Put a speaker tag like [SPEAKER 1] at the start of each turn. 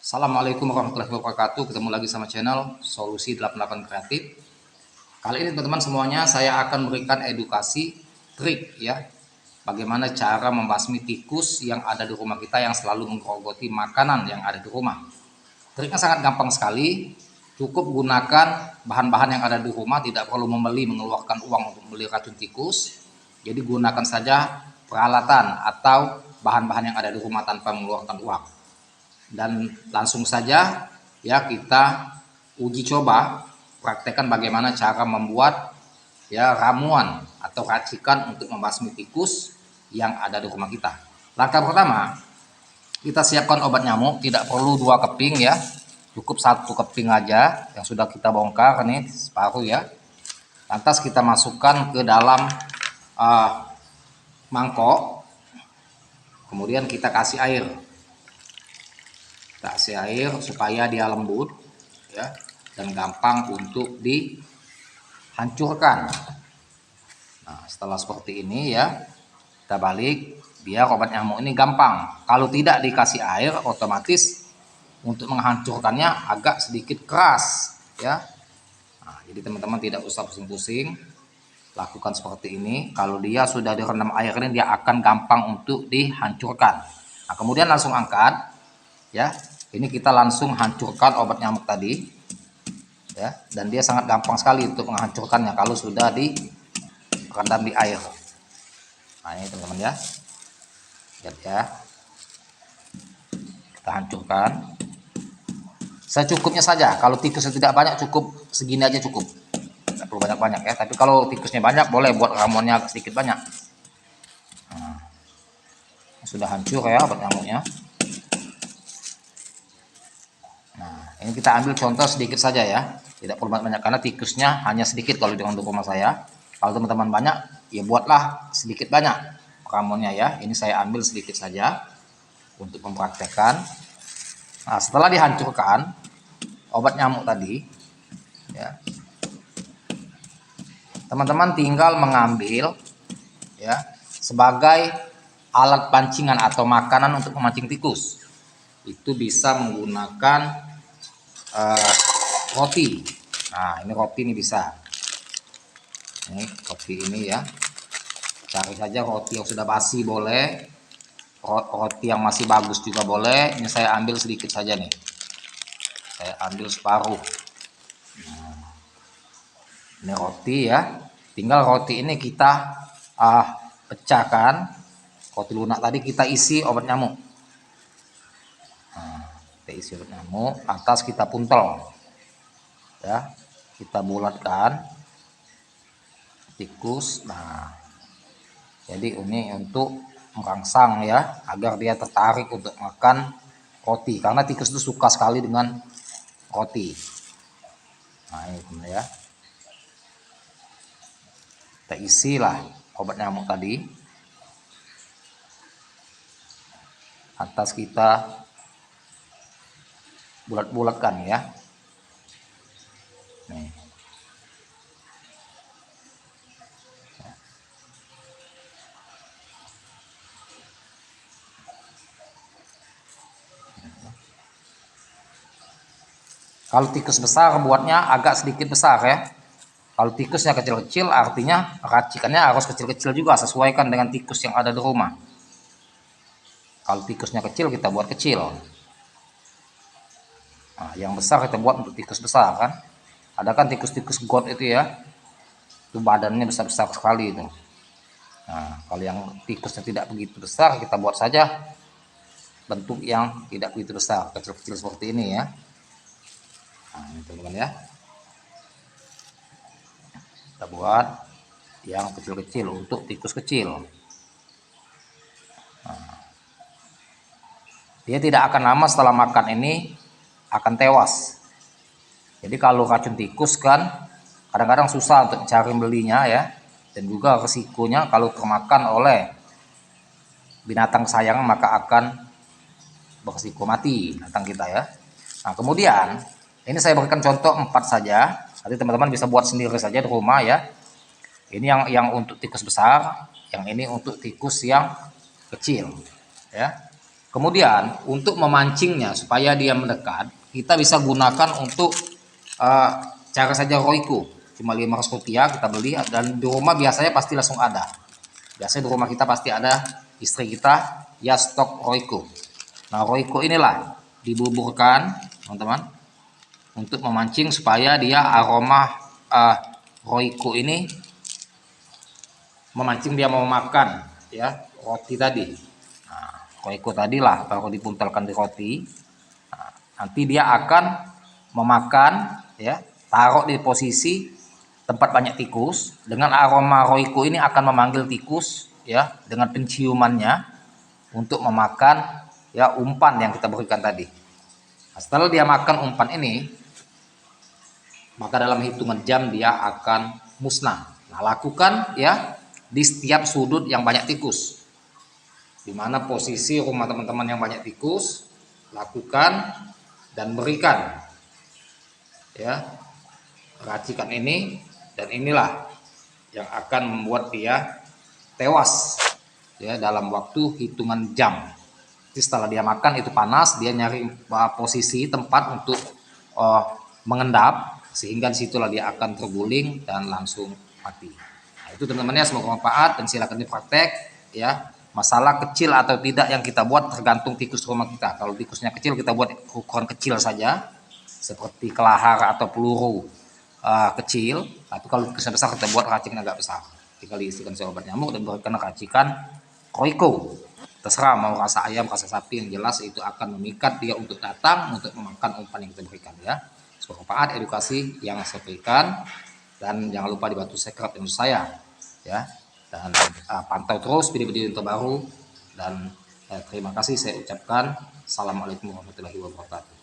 [SPEAKER 1] Assalamualaikum warahmatullahi wabarakatuh. Ketemu lagi sama channel Solusi 88 Kreatif. Kali ini teman-teman semuanya saya akan memberikan edukasi trik ya. Bagaimana cara membasmi tikus yang ada di rumah kita yang selalu menggerogoti makanan yang ada di rumah. Triknya sangat gampang sekali. Cukup gunakan bahan-bahan yang ada di rumah, tidak perlu mengeluarkan uang untuk membeli racun tikus. Jadi gunakan saja peralatan atau bahan-bahan yang ada di rumah tanpa mengeluarkan uang. Dan langsung saja ya kita uji coba praktekkan bagaimana cara membuat ya ramuan atau racikan untuk membasmi tikus yang ada di rumah kita. Langkah pertama, kita siapkan obat nyamuk, tidak perlu 2 keping ya, cukup 1 keping aja yang sudah kita bongkar nih separuh ya. Lantas kita masukkan ke dalam mangkok, kemudian kita kasih air supaya dia lembut ya dan gampang untuk dihancurkan. Nah, setelah seperti ini ya, kita balik biar obat nyamuk ini gampang. Kalau tidak dikasih air, otomatis untuk menghancurkannya agak sedikit keras ya. Nah, jadi teman-teman tidak usah pusing-pusing, lakukan seperti ini. Kalau dia sudah direndam air ini, dia akan gampang untuk dihancurkan. Nah, kemudian langsung angkat ya. Ini kita langsung hancurkan obat nyamuk tadi ya, dan dia sangat gampang sekali untuk menghancurkannya kalau sudah direndam di air. Nah, ini teman-teman ya, lihat ya, kita hancurkan secukupnya saja. Kalau tikusnya tidak banyak, cukup segini aja cukup, tidak perlu banyak-banyak ya. Tapi kalau tikusnya banyak, boleh buat ramuannya agak sedikit banyak. Nah, sudah hancur ya obat nyamuknya. Ini kita ambil contoh sedikit saja ya, tidak perlu banyak karena tikusnya hanya sedikit kalau di rumah saya. Kalau teman-teman banyak, ya buatlah sedikit banyak ramuannya ya. Ini saya ambil sedikit saja untuk mempraktekkan. Nah, setelah dihancurkan obat nyamuk tadi, ya, teman-teman tinggal mengambil ya sebagai alat pancingan atau makanan untuk memancing tikus. Itu bisa menggunakan roti. Nah, ini roti ini bisa. Ini roti ini ya. Cari saja roti yang sudah basi boleh. Roti yang masih bagus juga boleh. Ini saya ambil sedikit saja nih. Saya ambil separuh. Nah, ini roti ya. Tinggal roti ini kita pecahkan. Roti lunak tadi kita isi obat nyamuk. Nah, kita isi obat nyamuk, atas kita puntel ya, kita bulatkan tikus. Nah, jadi ini untuk merangsang ya agar dia tertarik untuk makan roti, karena tikus itu suka sekali dengan roti. Nah, ini ya, kita isilah obat nyamuk tadi, atas kita bulat-bulatkan ya. Nih. Kalau tikus besar buatnya agak sedikit besar ya. Kalau tikusnya kecil-kecil artinya racikannya harus kecil-kecil juga, sesuaikan dengan tikus yang ada di rumah. Kalau tikusnya kecil kita buat kecil. Nah, yang besar kita buat untuk tikus besar kan. Ada kan tikus-tikus got itu ya, itu badannya besar-besar sekali itu. Nah, kalau yang tikusnya tidak begitu besar, kita buat saja bentuk yang tidak begitu besar, kecil-kecil seperti ini ya. Nah, ini teman-teman ya, kita buat yang kecil-kecil untuk tikus kecil. Nah, dia tidak akan lama setelah makan ini akan tewas. Jadi kalau racun tikus kan kadang-kadang susah untuk cari belinya ya, dan juga resikonya kalau termakan oleh binatang kesayangan maka akan beresiko mati binatang kita ya. Nah, kemudian ini saya berikan contoh 4 saja, nanti teman-teman bisa buat sendiri saja di rumah ya. Ini yang untuk tikus besar, yang ini untuk tikus yang kecil ya. Kemudian untuk memancingnya supaya dia mendekat, kita bisa gunakan untuk cara saja Royco. Cuma Rp500 kita beli, dan di rumah biasanya pasti langsung ada. Biasanya di rumah kita pasti ada, istri kita ya stok Royco. Nah, Royco inilah dibuburkan teman-teman untuk memancing supaya dia aroma Royco ini memancing dia mau makan ya roti tadi. Nah, Royco tadilah kalau dipuntelkan di roti, nah, nanti dia akan memakan ya, taruh di posisi tempat banyak tikus, dengan aroma Royco ini akan memanggil tikus ya dengan penciumannya untuk memakan ya umpan yang kita berikan tadi. Nah, setelah dia makan umpan ini, maka dalam hitungan jam dia akan musnah. Nah, lakukan ya di setiap sudut yang banyak tikus. Di mana posisi rumah teman-teman yang banyak tikus, lakukan dan berikan ya racikan ini, dan inilah yang akan membuat dia tewas ya dalam waktu hitungan jam. Jadi setelah dia makan itu panas, dia nyari posisi tempat untuk mengendap, sehingga disitulah dia akan terguling dan langsung mati. Nah, itu teman-teman ya, semoga bermanfaat dan silakan dipraktek ya. Masalah kecil atau tidak yang kita buat tergantung tikus rumah kita. Kalau tikusnya kecil, kita buat ukuran kecil saja seperti kelahar atau peluru kecil. Tapi kalau tikusnya besar, kita buat racikan agak besar. Tinggal diisikan obat nyamuk dan berikan racikan Royco. Terserah mau rasa ayam, rasa sapi, yang jelas itu akan memikat dia untuk datang untuk memakan umpan yang kita berikan ya. Bermanfaat edukasi yang saya berikan, dan jangan lupa dibantu subscribe channel saya ya, dan pantau terus video-video terbaru, dan terima kasih saya ucapkan. Assalamualaikum warahmatullahi wabarakatuh.